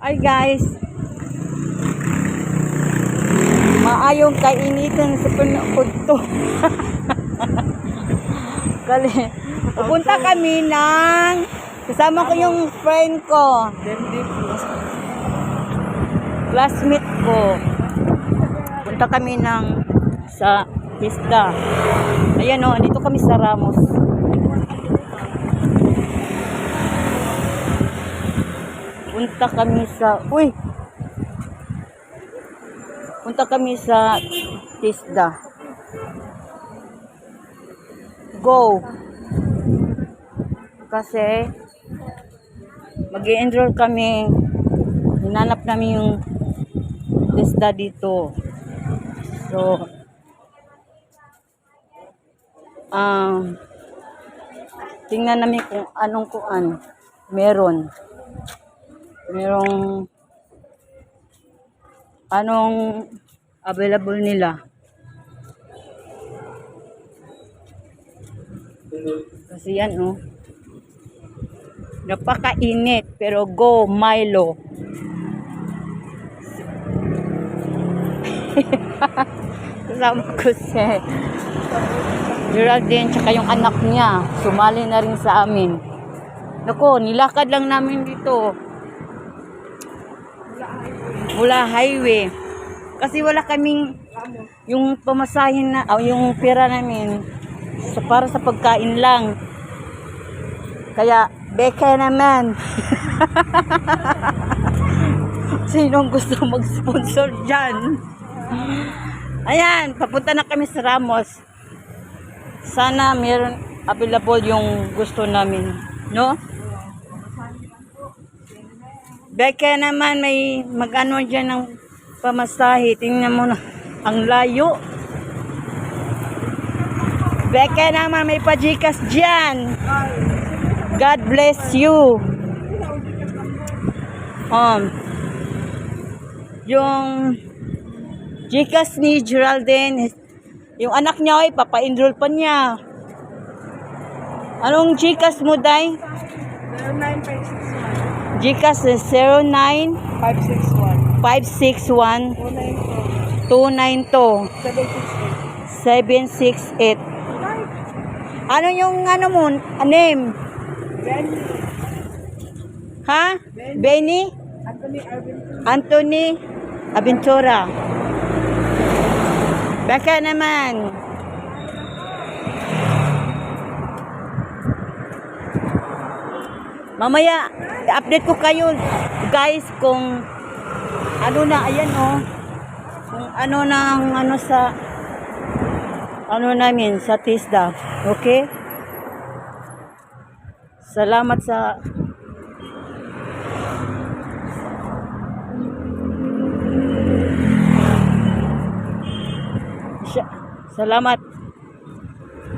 Ay guys, maayong kainitan sa panukod to. Kali, pupunta kami ng kasama ko yung friend ko, classmate ko. Punta kami ng sa pista. Ayan o, andito kami sa Ramos. Punta kami sa Tisda. Go. Kasi mag-i-enroll kami. Hinanap namin yung Tisda dito. So tingnan namin kung anong meron. Merong anong available nila. Kasi yan napakainit pero go Milo. Kasama ko si Geraldine tsaka yung anak niya sumali na rin sa amin. Nako, nilakad lang namin dito mula highway kasi wala kaming yung pamasahin na yung pera namin para sa pagkain lang, kaya beka naman. Sinong gusto mag-sponsor dyan? Ayan, papunta na kami sa Ramos. Sana meron available yung gusto namin, no? Beka naman, may mag-ano dyan ng pamasahe. Tingnan mo na, ang layo. Beka naman, may pajikas dyan. God bless you. Yung Gcash ni Geraldine, yung anak niya ay papa-enroll pa niya. Anong Gcash mo, Day? 0956 Gcash is 561 292 768. 768. Ano yung mo? Name? Benny. Ha? Benny? Anthony Aventura. Baka naman. Mamaya, i-update ko kayo, guys, kung ano na, ayan kung ano na, sa, namin, sa Tisda. Okay? Salamat sa, salamat.